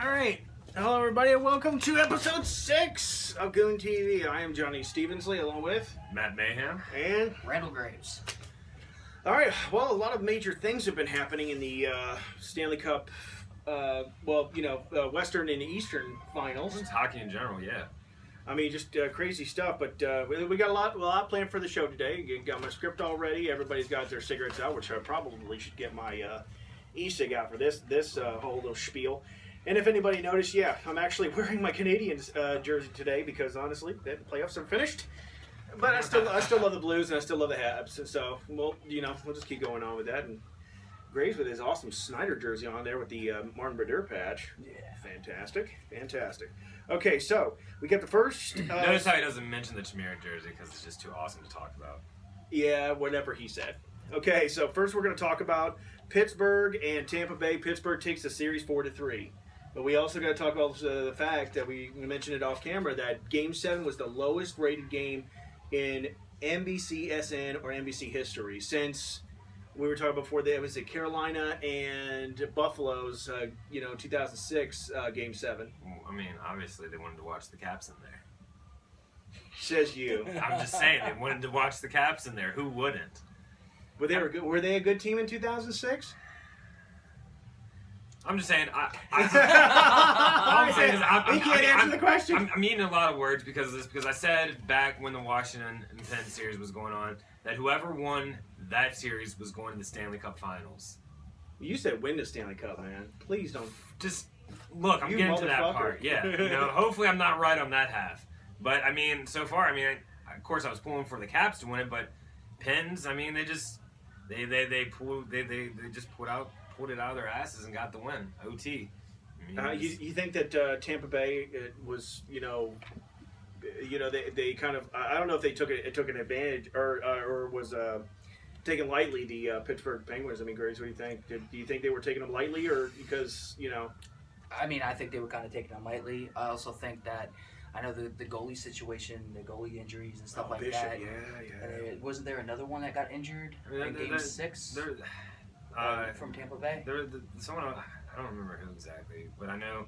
All right. Hello, everybody, and welcome to episode 6 of Goon TV. I am Johnny Stevensley, along with Matt Mayhem and Randall Graves. All right. Well, a lot of major things have been happening in the Stanley Cup. Western and Eastern finals. It's hockey in general, yeah. I mean, just crazy stuff. But we got a lot planned for the show today. Got my script already. Everybody's got their cigarettes out, which I probably should get my e-cig out for this whole little spiel. And if anybody noticed, yeah, I'm actually wearing my Canadiens jersey today because honestly, the playoffs are finished. But I still love the Blues and I still love the Habs. So we'll just keep going on with that. And Graves with his awesome Snyder jersey on there with the Martin Brodeur patch. Yeah. Fantastic. Okay, so we got the first. Notice how he doesn't mention the Chimera jersey because it's just too awesome to talk about. Yeah, whatever he said. Okay, so first we're going to talk about Pittsburgh and Tampa Bay. Pittsburgh takes the series 4-3. But we also got to talk about the fact that we mentioned it off camera that Game 7 was the lowest rated game in NBCSN or NBC history since we were talking before that it was the Carolina and Buffalo's 2006 Game 7. I mean, obviously they wanted to watch the Caps in there. Says you. I'm just saying they wanted to watch the Caps in there. Who wouldn't? Were they a good team in 2006? I'm just saying. All I'm saying is you can't answer the question. I'm eating a lot of words because of this. Because I said back when the Washington and Penn series was going on that whoever won that series was going to the Stanley Cup Finals. You said win the Stanley Cup, man. Please don't. Just look. I'm You getting to that motherfucker. part. Yeah. Hopefully I'm not right on that half. But I mean, so far, I mean, of course I was pulling for the Caps to win it, but Pens, I mean, they just pulled it out of their asses and got the win. OT. I mean, you think that Tampa Bay was they kind of I don't know if they took an advantage or was taken lightly the Pittsburgh Penguins. I mean, Graves, what do you think? Do you think they were taking them lightly or because I mean, I think they were kind of taking them lightly. I also think that I know the goalie situation, the goalie injuries and stuff like Bishop, that. Yeah. Wasn't there another one that got injured in Game 6 from Tampa Bay? Someone I don't remember who exactly, but I know.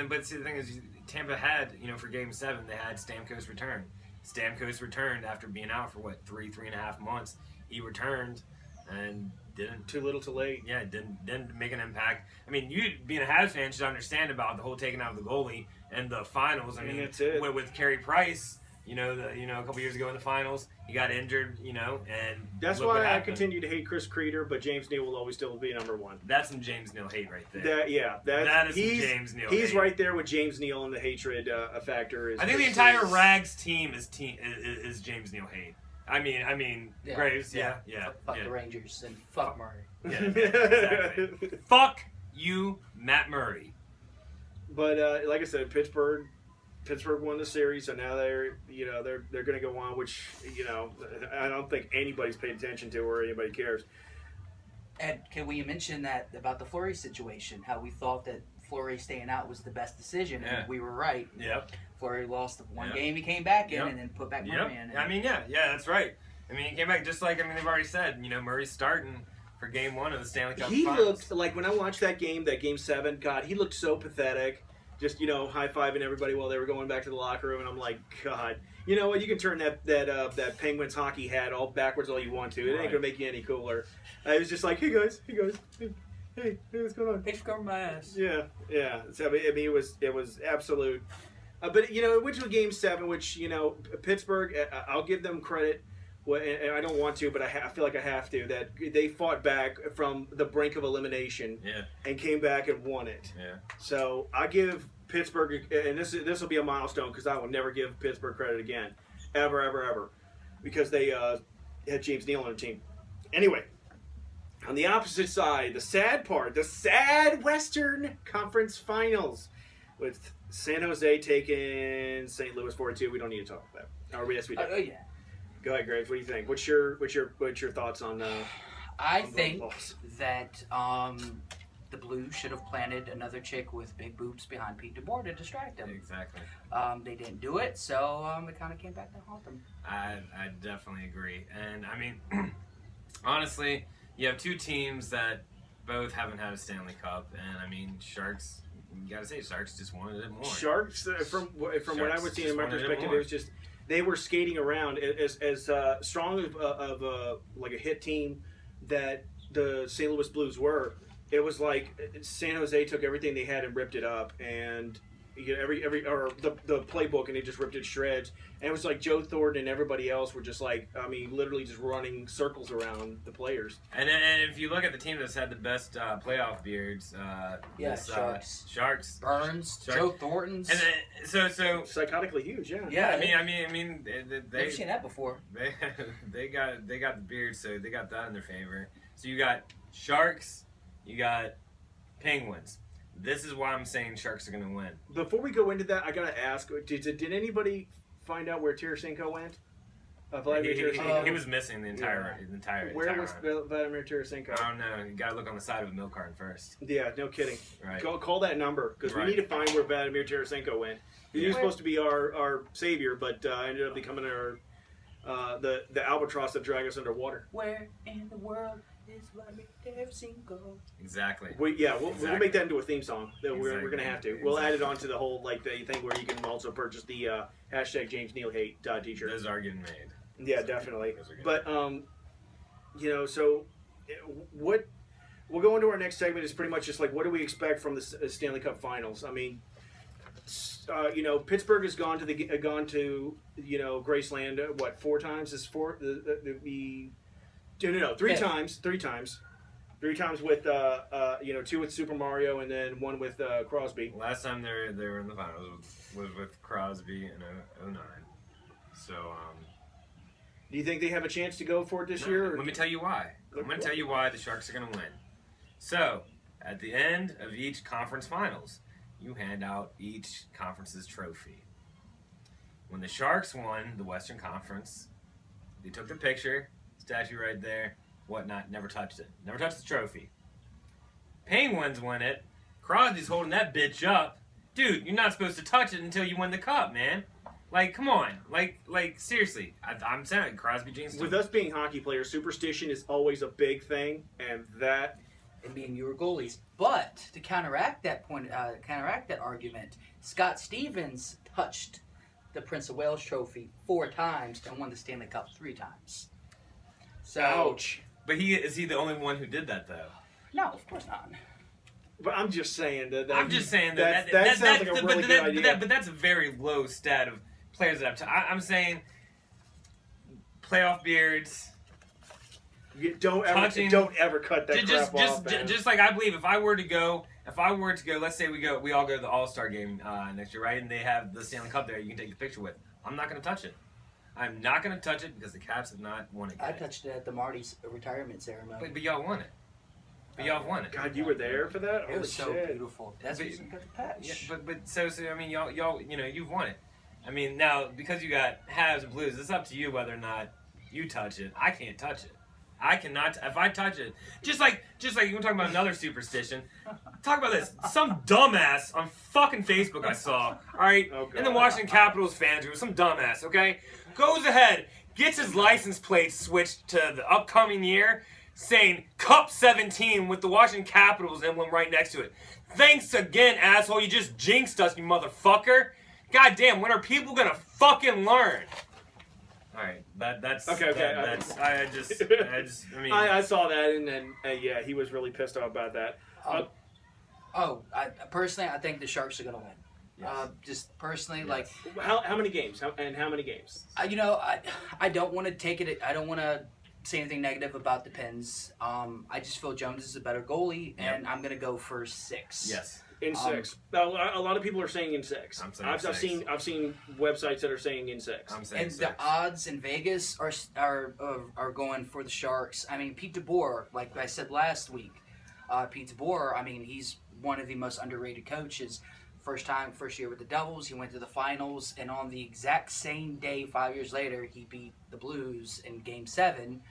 But see, the thing is, Tampa had for Game 7 they had Stamkos return. Stamkos returned after being out for 3.5 months. He returned and didn't. Too little, too late. Yeah, didn't make an impact. I mean, you being a Habs fan should understand about the whole taking out of the goalie and the finals. I mean, that's it. With Carey Price, a couple years ago in the finals, he got injured, and That's why I continue to hate Chris Kreider, but James Neal will always still be number one. That's some James Neal hate right there. That is some James Neal. He's hate. Right there with James Neal and the hatred factor. I think the entire Rags team is James Neal hate. I mean, Yeah. Graves, yeah. Fuck the Rangers and fuck Murray. Yeah, exactly. Fuck you, Matt Murray. But like I said, Pittsburgh won the series, so now they're going to go on, which I don't think anybody's paid attention to or anybody cares. And can we mention that about the Fleury situation? How we thought that Fleury staying out was the best decision, and we were right. Yep. Fleury lost the one game he came back in, and then put back Murray in. I mean, yeah, that's right. I mean, he came back just like they've already said. Murray's starting for Game 1 of the Stanley Cup He Finals. looked like when I watched that Game 7. God, he looked so pathetic. Just high-fiving everybody while they were going back to the locker room, and I'm like, God, you know what? You can turn that Penguins hockey hat all backwards all you want to. It ain't gonna make you any cooler. I was just like, hey guys, hey, what's going on? Thanks for covering my ass. Yeah. So I mean, it was absolute. But it went to a Game 7, which Pittsburgh. I'll give them credit. And I don't want to, but I feel like I have to. That they fought back from the brink of elimination, and came back and won it. Yeah. So I give Pittsburgh, and this will be a milestone because I will never give Pittsburgh credit again, ever, because they had James Neal on the team. Anyway, on the opposite side, the sad Western Conference Finals, with San Jose taking St. Louis 4-2. We don't need to talk about that. Or yes, we do. Yeah. Go ahead, Graves. What do you think? What's your thoughts on? I think that the Blues should have planted another chick with big boobs behind Pete DeBoer to distract him. Exactly. They didn't do it, so it kind of came back to haunt them. I definitely agree, and I mean, honestly, you have two teams that both haven't had a Stanley Cup, and I mean, Sharks you gotta say, Sharks just wanted it more. Sharks, from what I would see in my perspective, it was just they were skating around as strong of like a hit team that the St. Louis Blues were. It was like San Jose took everything they had and ripped it up, and you know, the playbook, and they just ripped it to shreds. And it was like Joe Thornton and everybody else were just like, I mean, literally just running circles around the players. And if you look at the team that's had the best playoff beards, Sharks, Burns, Sharks. Joe Thornton's. And then, so psychotically huge, yeah. Yeah, I mean, they've seen that before. They got the beard, so they got that in their favor. So you got Sharks, you got Penguins. This is why I'm saying Sharks are going to win. Before we go into that, I gotta ask: Did anybody find out where Tarasenko went? Vladimir Tarasenko. He was missing the entire. Where was Vladimir Tarasenko? I don't know. You gotta look on the side of a milk carton first. Yeah, no kidding. Right. Call that number because we need to find where Vladimir Tarasenko went. He was supposed to be our savior, but ended up becoming our the albatross that dragged us underwater. Where in the world is Vladimir Tarasenko? Exactly. We'll make that into a theme song. We're gonna have to. We'll add it onto the whole the thing where you can also purchase the hashtag James Neal Hate t-shirt. Those are getting made. Yeah, definitely. But so what we'll go into our next segment is pretty much just like what do we expect from the Stanley Cup Finals? I mean, Pittsburgh has gone to Graceland what 4 times? Is 4 three times. 3 times with 2 with Super Mario and then 1 with Crosby. Last time they were in the finals was with Crosby in 2009. So. Do you think they have a chance to go for it this year? Let me tell you why. I'm going to tell you why the Sharks are going to win. So, at the end of each conference finals, you hand out each conference's trophy. When the Sharks won the Western Conference, they took the picture, statue right there, whatnot, never touched it. Never touched the trophy. Penguins win it. Crosby's holding that bitch up. Dude, you're not supposed to touch it until you win the cup, man. Like, come on. Like seriously. I'm saying Crosby jinxed With us being hockey players, superstition is always a big thing, and being your goalies. But to counteract that argument, Scott Stevens touched the Prince of Wales trophy 4 times and won the Stanley Cup 3 times. So, ouch. But is he the only one who did that, though? No, of course not. But I'm just saying that sounds like a really good idea. But that's a very low stat of players that I'm saying playoff beards. Don't ever cut that crap off. Just like I believe if I were to go, let's say we all go to the All-Star game next year, right? And they have the Stanley Cup there. You can take the picture with. I'm not going to touch it. I'm not going to touch it because the Caps have not won it yet. I touched it at the Marty's retirement ceremony. But y'all won it. Y'all won it. God, you were there for that? It was so beautiful. That's what you got the patch. Yeah, but so I mean, y'all, you've won it. I mean, now because you got Habs and Blues, it's up to you whether or not you touch it. I can't touch it. I cannot. If I touch it, just like you want to talk about another superstition. Talk about this. Some dumbass on fucking Facebook I saw. All right, in the Washington Capitals fans group, some dumbass. Okay, goes ahead, gets his license plate switched to the upcoming year, saying Cup 17 with the Washington Capitals emblem right next to it. Thanks again, asshole. You just jinxed us, you motherfucker. God damn, when are people gonna fucking learn? All right, that's okay. I saw that, and then yeah, he was really pissed off about that. Personally, I think the Sharks are gonna win. Yes. Just personally, yes. How many games? How many games? I don't want to take it. I don't want to say anything negative about the Pens. I just feel Jones is a better goalie, and I'm gonna go for 6. Yes. In 6. Now, a lot of people are saying in 6. I've seen websites that are saying in 6. I'm saying and 6. The odds in Vegas are going for the Sharks. I mean, Pete DeBoer, like I said last week, Pete DeBoer. I mean, he's one of the most underrated coaches. First year with the Devils, he went to the finals, and on the exact same day, 5 years later, he beat the Blues in Game 7,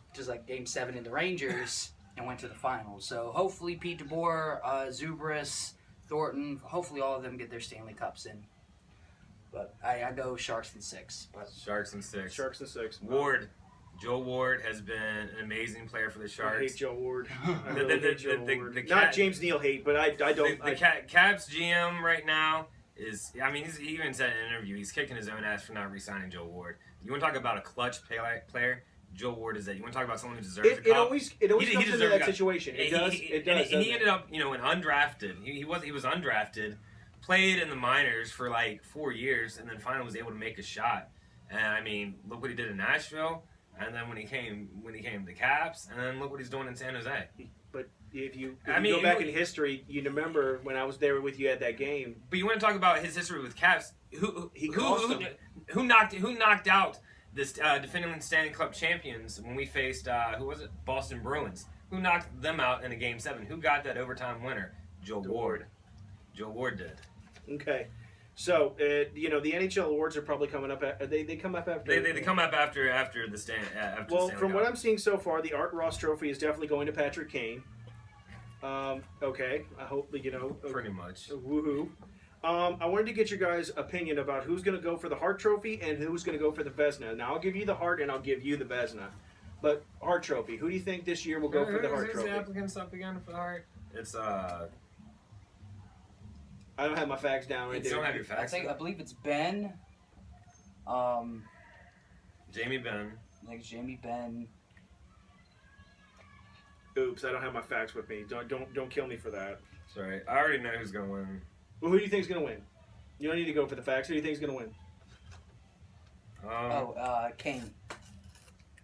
which is like Game 7 in the Rangers. And went to the finals. So hopefully Pete DeBoer, Zubris, Thornton, hopefully all of them get their Stanley Cups in. But I go Sharks in 6. Sharks in 6. Sharks in 6. Ward, Joe Ward has been an amazing player for the I Sharks. hate Joe Ward. I The- really the- hate Joe the- the- Ward. the Not cat- James Neal hate, but I don't. Caps GM right now is, I mean, he even said in an interview, he's kicking his own ass for not re-signing Joe Ward. You want to talk about a clutch player? Joe Ward is that. You want to talk about someone who deserves a it cup? always comes into deserves that a cup. situation. It does. It does. And he ended up, an undrafted. He was undrafted, played in the minors for like 4 years, and then finally was able to make a shot. And I mean, look what he did in Nashville, and then when he came to the Caps, and then look what he's doing in San Jose. But if you I mean, go back in history, you remember when I was there with you at that game. But you want to talk about his history with Caps? Who knocked out this defending Stanley Cup champions when we faced Boston Bruins? Who knocked them out in a Game 7? Who got that overtime winner? Joe Ward. Joe Ward did. Okay, so the NHL awards are probably coming up. They come up after. They come up after the Stanley. Well, from what I'm seeing so far, the Art Ross Trophy is definitely going to Patrick Kane. Okay, I hope pretty much. Woohoo! I wanted to get your guys' opinion about who's going to go for the Hart Trophy and who's going to go for the Vezina. Now, I'll give you the Hart and I'll give you the Vezina. But Hart Trophy, who do you think this year will go for the Hart Trophy? Who's the applicants up again for the Hart? It's I don't have my facts down right You don't there. have your facts. I believe it's Ben. Jamie Benn. I think it's Jamie Benn. Oops, I don't have my facts with me. Don't kill me for that. Sorry, I already know who's gonna win. Well, who do you think's going to win? You don't need to go for the facts. Who do you think's going to win? Kane.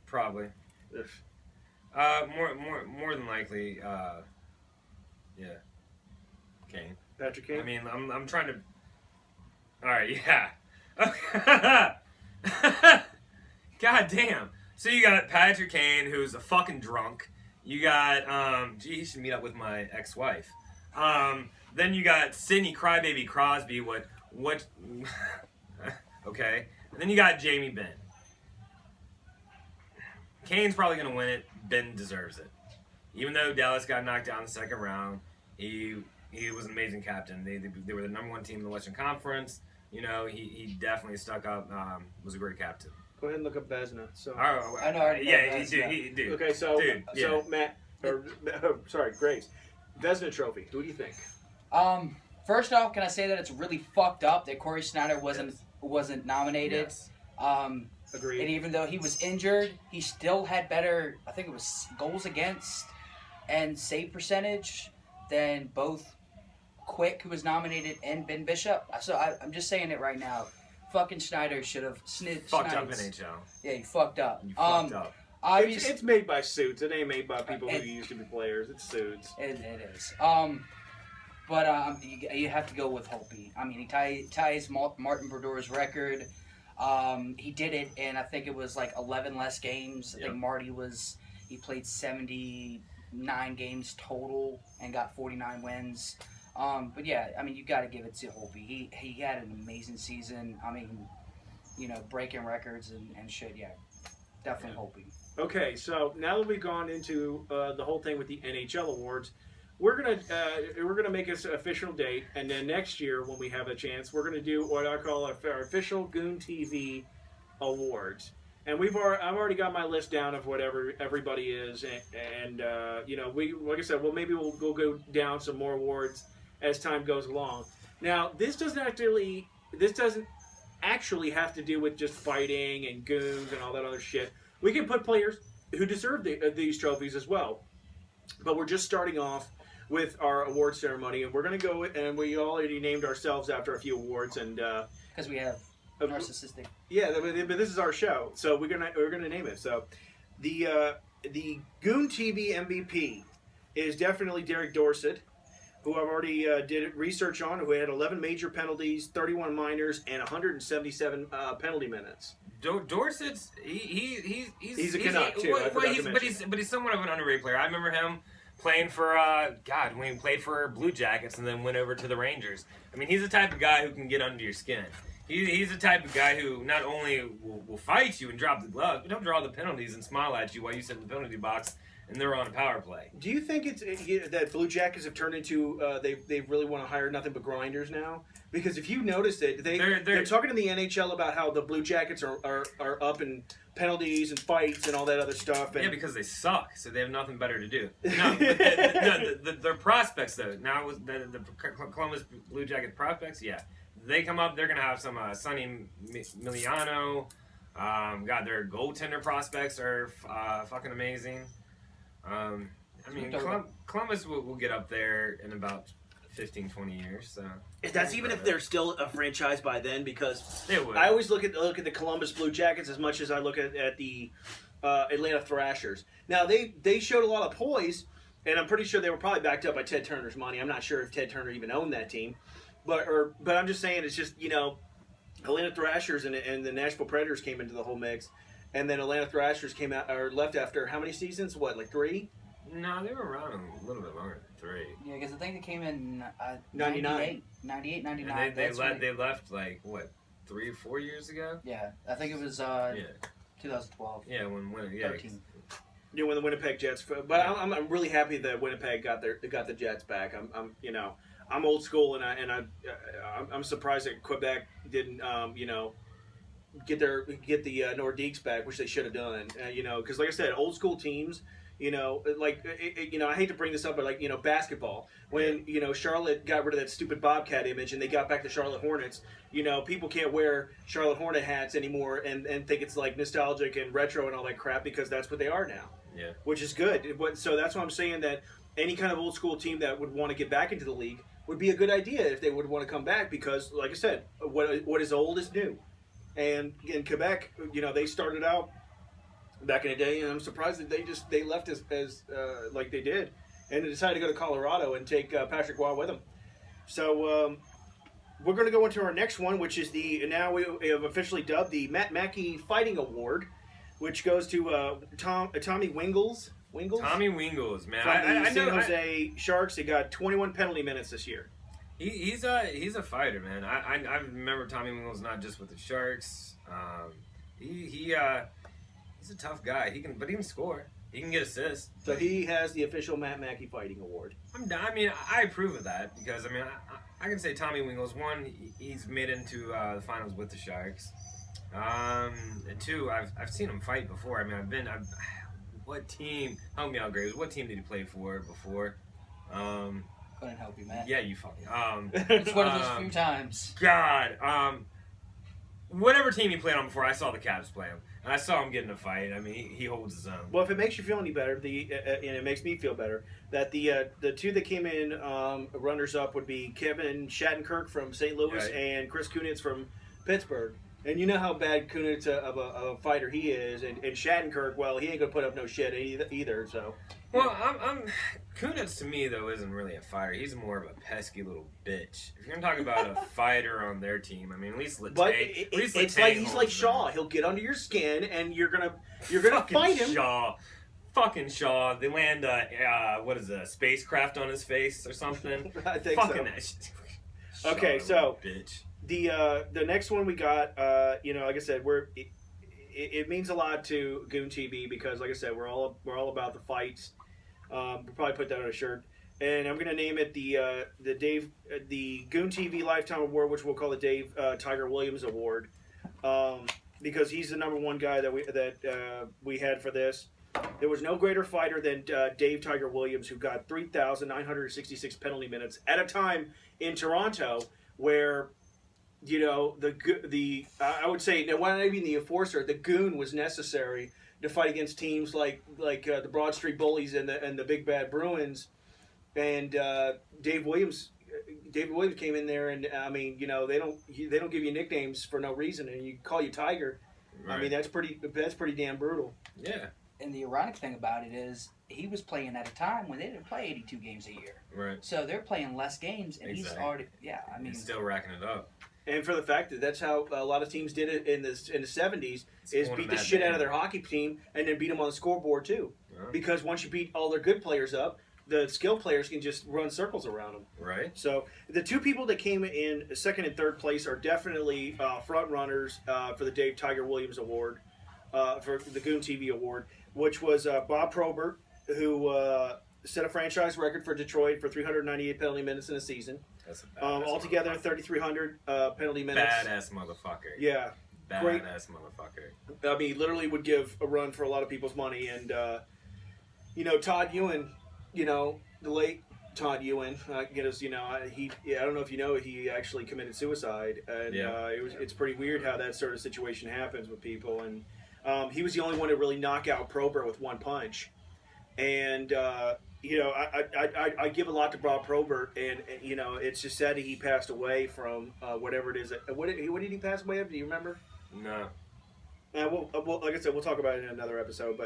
Probably. Ugh. More than likely, yeah, Kane. Patrick Kane? I mean, I'm trying to. All right, yeah. God damn. So you got Patrick Kane, who's a fucking drunk. You got, he should meet up with my ex-wife. Then you got Sidney Crybaby Crosby. What? Okay. And then you got Jamie Benn. Kane's probably gonna win it. Ben deserves it. Even though Dallas got knocked out in the second round, he was an amazing captain. They were the number 1 team in the Western Conference. He definitely stuck up. Was a great captain. Go ahead and look up Vezina. So. I know. Yeah, he did. Okay, so yeah. Matt, Graves, Vezina Trophy. Who do you think? First off, can I say that it's really fucked up that Corey Snyder wasn't nominated? Yes. Agreed. And even though he was injured, he still had better, I think it was goals against and save percentage than both Quick, who was nominated, and Ben Bishop. So I'm just saying it right now. Fucking Snyder should have Fucked up NHL. Yeah, he fucked up. You fucked up. Obviously, It's made by suits. It ain't made by people who used to be players. It's suits. It is. But you have to go with Holtby. I mean, he ties Martin Berdore's record. He did it in, I think it was like 11 less games. I think Marty he played 79 games total and got 49 wins. But yeah, I mean, you got to give it to Holtby. He had an amazing season. I mean, breaking records and shit. Yeah, definitely Holtby. Okay, so now that we've gone into the whole thing with the NHL awards, we're gonna make an official date, and then next year when we have a chance, we're gonna do what I call our official Goon TV awards. And I've already got my list down of whatever everybody is, and we, like I said, we'll go down some more awards as time goes along. Now, this doesn't actually have to do with just fighting and goons and all that other shit. We can put players who deserve these trophies as well. But we're just starting off with our award ceremony, and we're going to go, and we already named ourselves after a few awards, and because we have narcissistic. Yeah, but this is our show, so we're gonna name it. So the Goon TV MVP is definitely Derek Dorsett, who I've already did research on, who had 11 major penalties, 31 minors, and 177 penalty minutes. Dorsett's he's a Canuck too. But he's somewhat of an underrated player. I remember him playing for when he played for Blue Jackets and then went over to the Rangers. I mean, he's the type of guy who can get under your skin. He's the type of guy who not only will fight you and drop the gloves, but he'll draw the penalties and smile at you while you sit in the penalty box and they're on a power play. Do you think it's that Blue Jackets have turned into they really want to hire nothing but grinders now? Because if you noticed it, they're talking to the NHL about how the Blue Jackets are up in penalties and fights and all that other stuff. And yeah, because they suck, so they have nothing better to do. No, but their prospects though. Now with the Columbus Blue Jacket prospects, yeah, they come up. They're gonna have some Sonny Miliano. God, their goaltender prospects are fucking amazing. I mean, Columbus will get up there in about 15, 20 years. So that's even if they're still a franchise by then, because they would. I always look at the Columbus Blue Jackets as much as I look at the Atlanta Thrashers. Now they showed a lot of poise, and I'm pretty sure they were probably backed up by Ted Turner's money. I'm not sure if Ted Turner even owned that team, but I'm just saying it's just Atlanta Thrashers and the Nashville Predators came into the whole mix, and then Atlanta Thrashers came out or left after how many seasons? What, like 3? No, they were around a little bit longer than 3. Yeah, because I think they came in 99. 98, 99. And they left like what, 3 or 4 years ago? Yeah, I think it was 2012. Yeah, when 13. Yeah, when the Winnipeg Jets. But I'm really happy that Winnipeg got the Jets back. I'm old school, and I'm surprised that Quebec didn't get the Nordiques back, which they should have done. Because like I said, old school teams. I hate to bring this up, but basketball. When Charlotte got rid of that stupid Bobcat image and they got back the Charlotte Hornets, people can't wear Charlotte Hornet hats anymore and think it's like nostalgic and retro and all that crap, because that's what they are now. Yeah. Which is good. So that's why I'm saying that any kind of old school team that would want to get back into the league would be a good idea if they would want to come back, because, like I said, what is old is new. And in Quebec, they started out back in the day, and I'm surprised that they left as like they did, and they decided to go to Colorado and take Patrick Waugh with them. So we're going to go into our next one, which is now we have officially dubbed the Matt Mackey Fighting Award, which goes to Tommy Wingles. Tommy Wingles, man. From the San Jose Sharks. They got 21 penalty minutes this year. He's a fighter, man. I remember Tommy Wingles not just with the Sharks. He's a tough guy. He can score. He can get assists. So he has the official Matt Mackey Fighting Award. I approve of that, because I can say Tommy Wingles, one, he's made it into the finals with the Sharks. And 2, I've seen him fight before. What team? Help me out, Graves. What team did he play for before? Couldn't help you, Matt. Yeah, you fucking. It's one of those few times. God. Whatever team he played on before, I saw the Caps play him. And I saw him get in a fight. He holds his own. Well, if it makes you feel any better, and it makes me feel better, that the 2 that came in runners-up would be Kevin Shattenkirk from St. Louis and Chris Kunitz from Pittsburgh. And you know how bad Kunitz of a fighter he is, and Shattenkirk, well, he ain't gonna put up no shit either. So. Well, Kunitz to me though isn't really a fighter. He's more of a pesky little bitch. If you're gonna talk about a fighter on their team, at least Letang. But it's like he's like Shaw. He'll get under your skin, and you're gonna fight him. Fucking Shaw. They land a spacecraft on his face or something. I think fucking so. Okay, so bitch. The next one we got, like I said, it means a lot to Goon TV, because, like I said, we're all about the fights. We'll probably put that on a shirt, and I'm gonna name it the Goon TV Lifetime Award, which we'll call the Dave Tiger Williams Award, because he's the number one guy that we had for this. There was no greater fighter than Dave Tiger Williams, who got 3,966 penalty minutes at a time in Toronto, where I would say, now, not even the enforcer, the goon was necessary to fight against teams like the Broad Street Bullies and the Big Bad Bruins, and Dave Williams came in there, and they don't give you nicknames for no reason, and you call you Tiger. Right. That's pretty damn brutal. Yeah. And the ironic thing about it is, he was playing at a time when they didn't play 82 games a year. Right. So they're playing less games, and exactly. He's already he's still racking it up. And for the fact that that's how a lot of teams did it in the 70s, is beat the shit out of their hockey team and then beat them on the scoreboard too. Yeah. Because once you beat all their good players up, the skill players can just run circles around them. Right. So the 2 people that came in second and third place are definitely front runners for the Dave Tiger Williams Award, for the Goon TV Award, which was Bob Probert who set a franchise record for Detroit for 398 penalty minutes in a season. That's a badass Altogether, motherfucker. 3,300 penalty minutes. Badass motherfucker. Yeah. Great. Badass motherfucker. I mean, literally would give a run for a lot of people's money. And, Todd Ewan, the late Todd Ewan, I don't know if you know, he actually committed suicide. And it's pretty weird how that sort of situation happens with people. And he was the only one to really knock out Probert with one punch. And, I give a lot to Bob Probert, and it's just sad that he passed away from whatever it is. What did he pass away of? Do you remember? No. Well, like I said, we'll talk about it in another episode.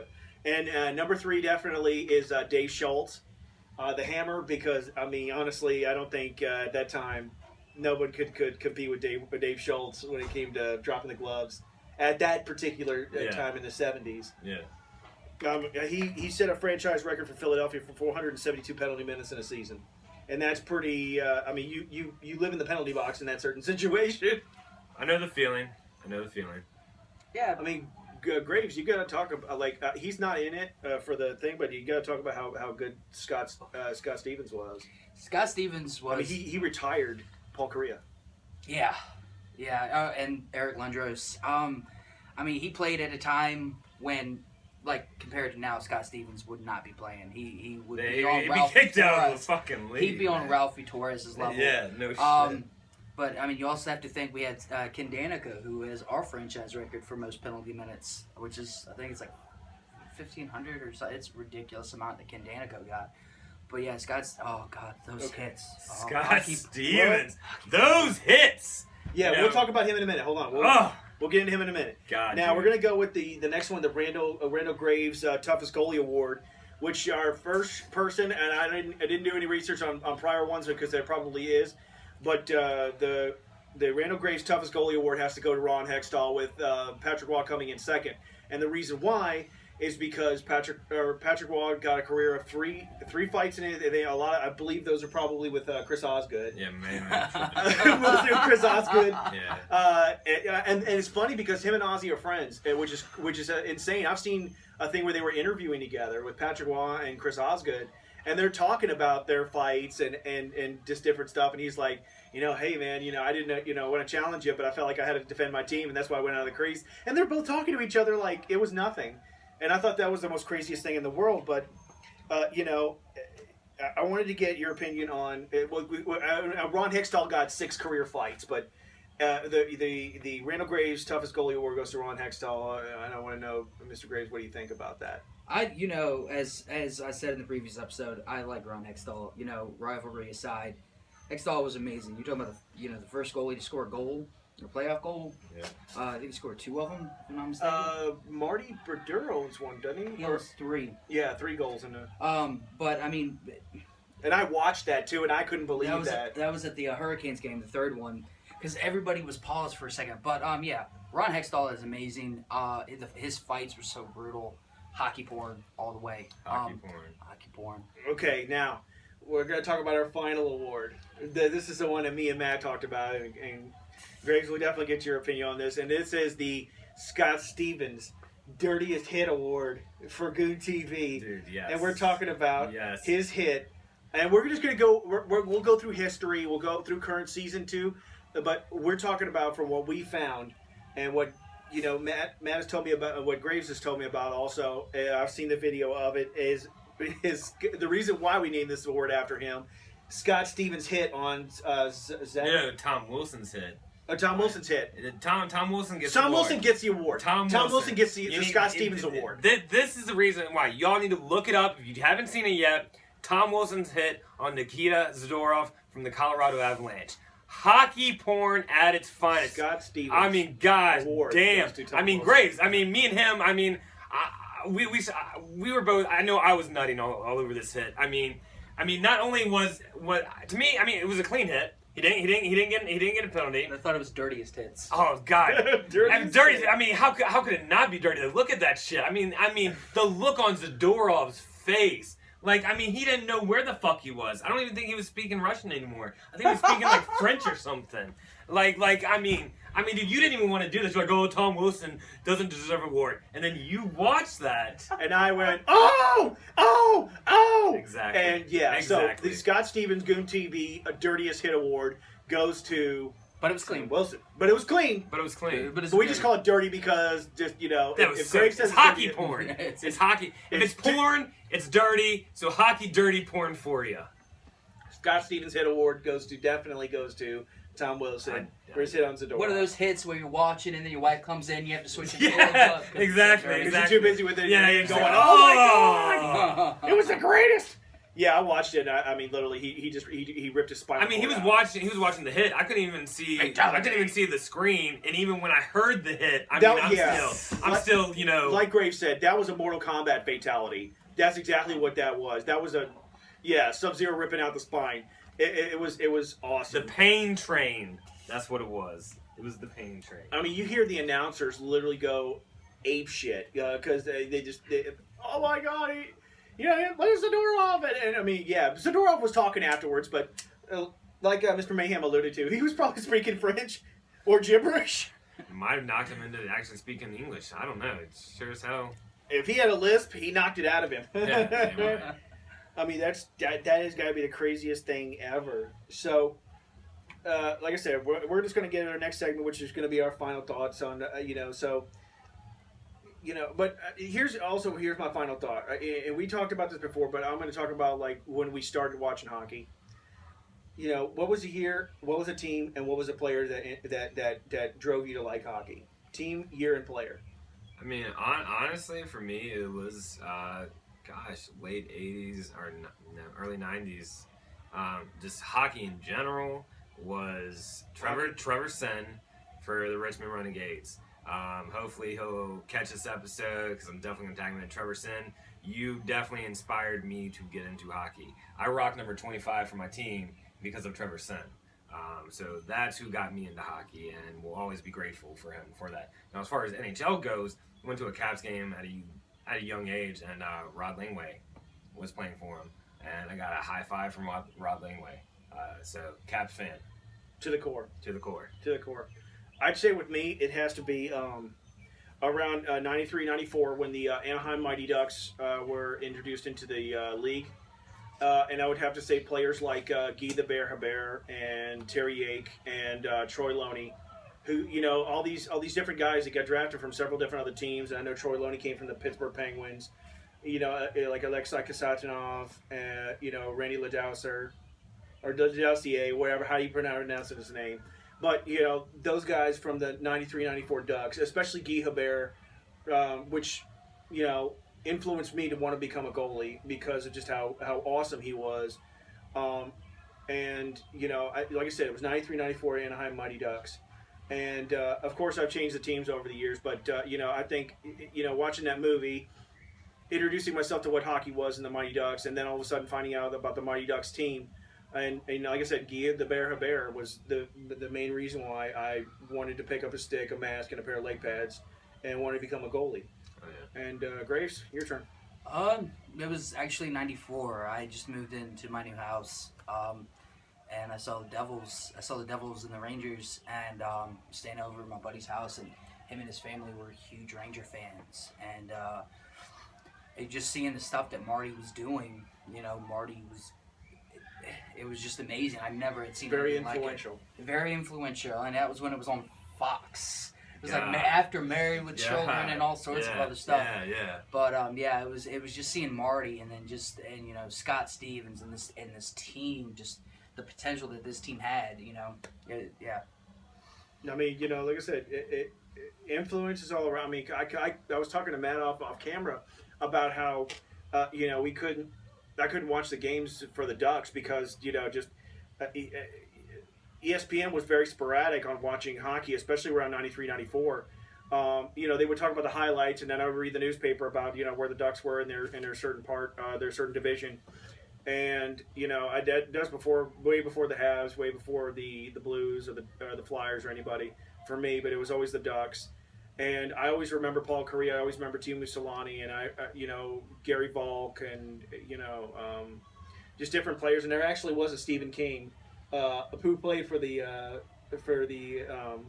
And number 3 definitely is Dave Schultz, the Hammer, because honestly, I don't think at that time nobody could compete with Dave Schultz when it came to dropping the gloves at that particular time in the 70s. Yeah. He set a franchise record for Philadelphia for 472 penalty minutes in a season, and that's pretty. You live in the penalty box in that certain situation. I know the feeling. Yeah. Graves, you got to talk about he's not in it for the thing, but you got to talk about how good Scott Stevens was. Scott Stevens was. He retired Paul Correa. Yeah, and Eric Lundros. He played at a time when, compared to now, Scott Stevens would not be playing. He would be on He'd Ralphie be kicked Torres. out of the fucking league. He'd be on Ralphie Torres' level. Yeah, no shit. But you also have to think we had Ken Danica, who has our franchise record for most penalty minutes, which is, I think it's 1,500 or so. It's a ridiculous amount that Ken Danica got. But yeah, Scott's. Oh God, those hits. Scott Stevens, those hits. Yeah, we'll talk about him in a minute. Hold on. We'll get into him in a minute. Now we're gonna go with the next one, the Randall Graves Toughest Goalie Award, which our first person, and I didn't do any research on prior ones because there probably is, but the Randall Graves Toughest Goalie Award has to go to Ron Hextall, with Patrick Waugh coming in second, and the reason why is because Patrick Waugh got a career of three fights in it. I believe those are probably with Chris Osgood. Yeah, man. Mostly with Chris Osgood. Yeah. And it's funny because him and Ozzy are friends, which is insane. I've seen a thing where they were interviewing together with Patrick Waugh and Chris Osgood, and they're talking about their fights and just different stuff. And he's like, hey man, I didn't want to challenge you, but I felt like I had to defend my team, and that's why I went out of the crease. And they're both talking to each other like it was nothing. And I thought that was the most craziest thing in the world. But, I wanted to get your opinion on. Ron Hextall got 6 career fights, but the Randall Graves Toughest Goalie Award goes to Ron Hextall. I want to know, Mr. Graves, what do you think about that? As I said in the previous episode, I like Ron Hextall. Rivalry aside, Hextall was amazing. You're talking about the first goalie to score a goal. A playoff goal. Yeah. I think he scored 2 of them, if I'm not mistaken. Marty Brodeur owns one, doesn't he? He owns 3. Yeah, 3 goals in there. But and I watched that too, and I couldn't believe that. That was at the Hurricanes game, the third one, because everybody was paused for a second. But Ron Hextall is amazing. His fights were so brutal. Hockey porn all the way. Hockey porn. Okay, now we're gonna talk about our final award. This is the one that me and Matt talked about, and Graves, we'll definitely get your opinion on this. And this is the Scott Stevens Dirtiest Hit Award for Goon TV. Dude, yes. And we're talking about his hit. And we're just going to go, we'll go through history. We'll go through current season 2. But we're talking about from what we found and what, Matt has told me about, what Graves has told me about also. I've seen the video of it. Is the reason why we named this award after him. Scott Stevens' hit on Tom Wilson's hit. Tom Wilson's hit. Tom Wilson gets Wilson gets the award. Tom Wilson gets the Scott Stevens award. This is the reason why. Y'all need to look it up if you haven't seen it yet. Tom Wilson's hit on Nikita Zadorov from the Colorado Avalanche. Hockey porn at its finest. Scott Stevens. God award damn. Graves. Me and him. We were both. I know I was nutting all over this hit. Not only was to me. It was a clean hit. He didn't get a penalty. I thought it was dirtiest hits. Oh God, dirty. How could it not be dirty? Look at that shit. The look on Zadorov's face. Like, I mean, he didn't know where the fuck he was. I don't even think he was speaking Russian anymore. I think he was speaking like French or something. Like, I mean, dude, you didn't even want to do this. You're like, oh, Tom Wilson doesn't deserve an award. And then you watch that. And I went, oh! Exactly. And yeah, Exactly. so the Scott Stevens Goon TV Dirtiest Hit Award goes to But it was clean. Wilson. But it was clean. But it was clean. But it's But we just call it dirty because if Greg says it's hockey dirty, porn. It's- It's hockey. If it's porn, it's dirty. So hockey dirty porn for you. Scott Stevens Hit Award definitely goes to Tom Wilson for his hit on Zadorov. One of those hits where you're watching and then your wife comes in, you have to switch it. Yeah, exactly. Because Exactly. you're too busy with it. Yeah, and yeah, going, exactly. oh my god, it was the greatest. Yeah, I watched it. I mean, literally, he ripped his spinal I mean, he cord was out. watching the hit. I couldn't even see. Fatality. I couldn't even see the screen. And even when I heard the hit, I'm Like- still, Like Graves said, that was a Mortal Kombat fatality. That's exactly what that was. That was Sub-Zero ripping out the spine. It was awesome. the pain train. That's what it was. It was the pain train. I mean, you hear the announcers literally go ape shit because they just oh my god, let Zadorov and I mean, yeah, Zadorov was talking afterwards, but like Mr. Mayhem alluded to, he was probably speaking French or gibberish. Might have knocked him into actually speaking English. I don't know. It's sure as hell. If he had a lisp, he knocked it out of him. Yeah, right. I mean, that has got to be the craziest thing ever. So, like I said, we're just going to get into our next segment, which is going to be our final thoughts on, But here's my final thought, and we talked about this before, but I'm going to talk about like when we started watching hockey. What was the year? What was the team? And what was the player that drove you to like hockey? Team, year, and player. I mean, honestly, for me, it was, late 80s or early 90s. Just hockey in general was Trevor Sen for the Richmond Renegades. Hopefully he'll catch this episode because I'm definitely going to tag him in. Trevor Sen, you definitely inspired me to get into hockey. I rock number 25 for my team because of Trevor Sen. So that's who got me into hockey, and we'll always be grateful for him for that. Now, as far as NHL goes, I went to a Caps game at a young age, and Rod Langway was playing for him, and I got a high five from Rod Langway. So, Caps fan. To the core. To the core. To the core. I'd say with me, it has to be around 93, 94 when the Anaheim Mighty Ducks were introduced into the league. And I would have to say players like Guy the Bear Hebert and Terry Yake and Troy Loney, who, all these different guys that got drafted from several different other teams. And I know Troy Loney came from the Pittsburgh Penguins, like Alexei Kasatonov, Randy Ladouceur, or Ladouceur, whatever, how you pronounce his name. But, those guys from the 93, 94 Ducks, especially Guy Hebert, which, influenced me to want to become a goalie because of just how awesome he was. And, like I said, it was 93, 94 Anaheim Mighty Ducks. And, of course, I've changed the teams over the years. But, I think, watching that movie, introducing myself to what hockey was in the Mighty Ducks, and then all of a sudden finding out about the Mighty Ducks team. And like I said, Guy the Bear Hebert was the main reason why I wanted to pick up a stick, a mask, and a pair of leg pads and wanted to become a goalie. Oh, yeah. And Graves, your turn. It was actually 94. I just moved into my new house, and I saw the Devils. I saw the Devils and the Rangers, and staying over at my buddy's house, and him and his family were huge Ranger fans. And just seeing the stuff that Marty was doing, Marty was. It was just amazing. I never had seen Very anything influential. like it. Very influential, and that was when it was on Fox. It was Yeah. like after Married with Children and all sorts of other stuff. Yeah. But it was just seeing Marty and then Scott Stevens and this team, just the potential that this team had. Yeah. I mean, like I said, it influence is all around. I mean, I was talking to Matt off camera about how I couldn't watch the games for the Ducks because ESPN was very sporadic on watching hockey, especially around 93, 94. They would talk about the highlights, and then I would read the newspaper about where the Ducks were in their certain part, their certain division. And that was way before the Habs, way before the Blues or the Flyers or anybody for me. But it was always the Ducks. And I always remember Paul Correa. I always remember Timo Solani, and Gary Volk, and just different players. And there actually was a Stephen King who played for the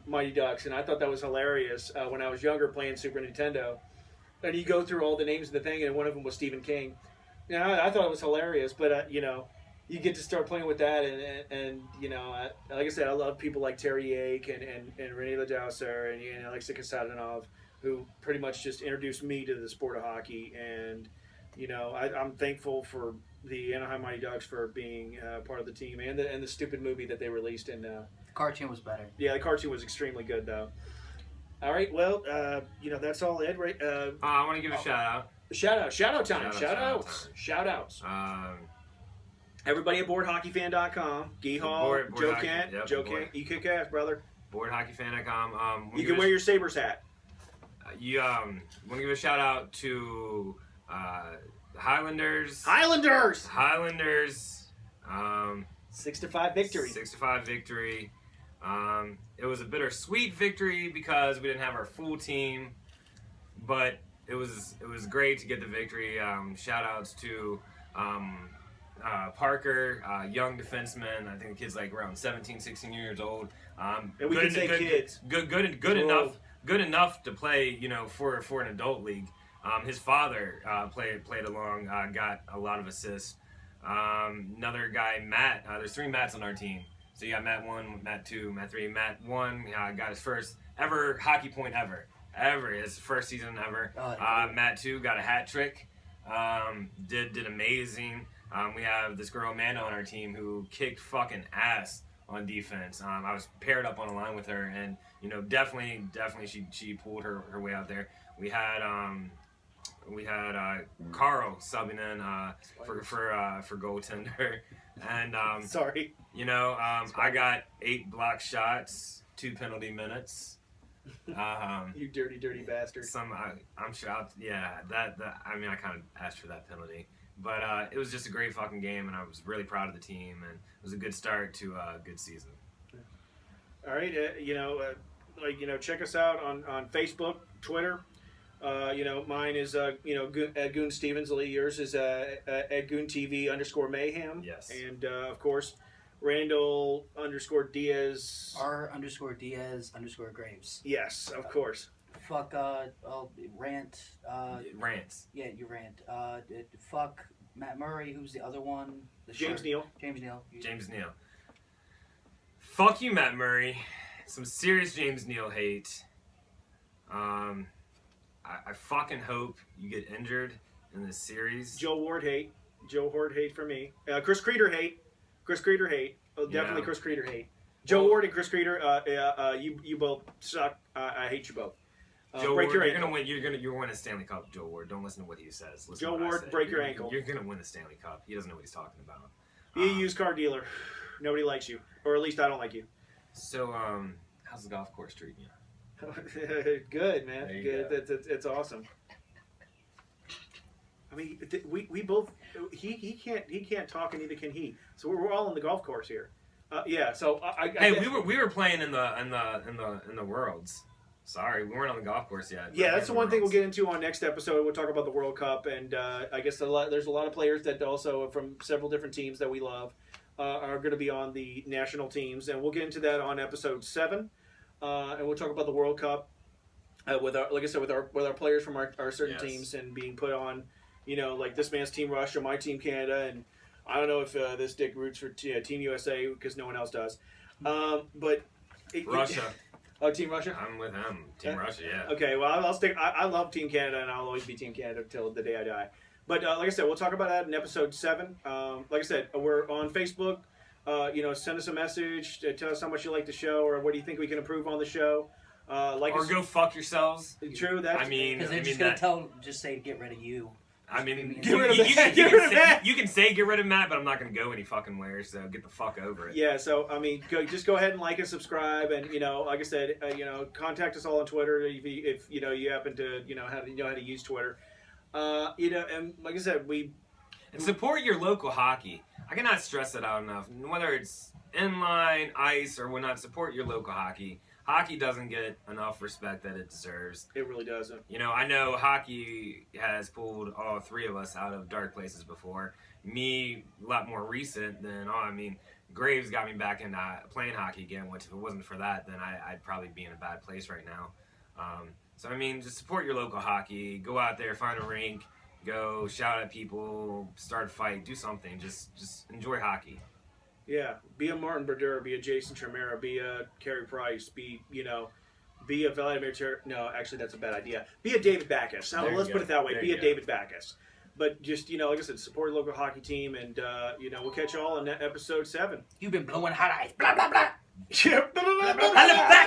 Mighty Ducks, and I thought that was hilarious when I was younger playing Super Nintendo. And you go through all the names of the thing, and one of them was Stephen King. Yeah, I thought it was hilarious, but you get to start playing with that, and like I said, I love people like Terry Ake and Rene Ledowser and Alexei Kasatonov, who pretty much just introduced me to the sport of hockey. And I'm thankful for the Anaheim Mighty Ducks for being part of the team, and the stupid movie that they released. And The cartoon was better. yeah, the cartoon was extremely good though. All right, well, that's all, Ed. Right? I want to give a shout out. Shout out time. Shout outs. Everybody at BoardHockeyFan.com. Geehall, Joe Kent, you kick ass, brother. BoardHockeyFan.com. You can wear your Sabres hat. You want to give a shout out to Highlanders. 6-5 victory. 6-5 victory. It was a bittersweet victory because we didn't have our full team, but it was great to get the victory. Shout outs to Parker, young defenseman. I think the kid's like around 17, 16 years old. And we can say kids. Good enough to play, for an adult league. His father played along, got a lot of assists. Another guy, Matt. There's 3 Matts on our team. So you got Matt 1, Matt 2, Matt 3. Matt 1 got his first ever hockey point ever. His first season ever. Matt 2 got a hat trick. Did amazing. We have this girl Amanda on our team who kicked fucking ass on defense. I was paired up on a line with her, and definitely she pulled her way out there. We had Carl subbing in for goaltender, and Sorry. I got 8 block shots, 2 penalty minutes. You dirty bastard. I'm sure. I kind of asked for that penalty, but it was just a great fucking game, and I was really proud of the team, and it was a good start to a good season. All right, check us out on Facebook, Twitter. Mine is at Goon Stevens. Lee, yours is at Goon TV _mayhem. Yes. And of course, Randall _Diaz. R_Diaz_Graves. Yes, of course. Fuck, rant. Rants. Yeah, you rant. Fuck Matt Murray, who's the other one? James Neal. James Neal. Fuck you, Matt Murray. Some serious James Neal hate. I fucking hope you get injured in this series. Joe Ward hate for me. Chris Creeder hate. Oh, definitely. Yeah. Chris Creeder hate. Joe Ward and Chris Creeder. You both suck. I hate you both. Joe Ward, you're gonna win. You're gonna win a Stanley Cup. Joe Ward. Don't listen to what he says. Listen Joe Ward, break your ankle. You're gonna win the Stanley Cup. He doesn't know what he's talking about. Be a used car dealer. Nobody likes you, or at least I don't like you. So, how's the golf course treating you? Good, man. Good. It's awesome. I mean, we both. He can't talk, and neither can he. So we're all on the golf course here. Yeah. So we were playing in the Worlds. Sorry, we weren't on the golf course yet. Yeah, that's the one thing we'll get into on next episode. We'll talk about the World Cup, and I guess there's a lot of players that also from several different teams that we love are going to be on the national teams, and we'll get into that on episode 7. And we'll talk about the World Cup with our players from our certain teams and being put on, like this man's Team Russia, my Team Canada, and I don't know if this dick roots for Team USA because no one else does. But Russia. Oh, Team Russia. I'm with him. Team Russia. Yeah. Okay. Well, I'll stick. I love Team Canada, and I'll always be Team Canada till the day I die. But like I said, we'll talk about that in episode 7. Like I said, we're on Facebook. Send us a message. Tell us how much you like the show, or what do you think we can improve on the show. Go fuck yourselves. True. That's. I mean, because they're just gonna just say get rid of you. I mean, get rid of Matt. You can say get rid of Matt, but I'm not going to go any fucking where. So get the fuck over it. Yeah. So I mean, go ahead and like and subscribe, and like I said, contact us all on Twitter if you happen to how to use Twitter. And like I said, and support your local hockey. I cannot stress it out enough. Whether it's inline, ice, or whatnot, support your local hockey. hockey doesn't get enough respect that it deserves. It really doesn't. You know, I know hockey has pulled all three of us out of dark places before. Me, a lot more recent than, Graves got me back in playing hockey again, which if it wasn't for that, then I'd probably be in a bad place right now. So, I mean, just support your local hockey. Go out there, find a rink, go shout at people, start a fight, do something. Just enjoy hockey. Yeah, be a Martin Brodeur, be a Jason Tremera, be a Carey Price, be a Vladimir no, actually that's a bad idea. Be a David Backus. Now, let's put it that way. Be a David Backus. But just, like I said, support your local hockey team, and, we'll catch you all in episode 7. You've been blowing hot eyes. Blah, blah, blah. Blah, blah, blah, blah, blah.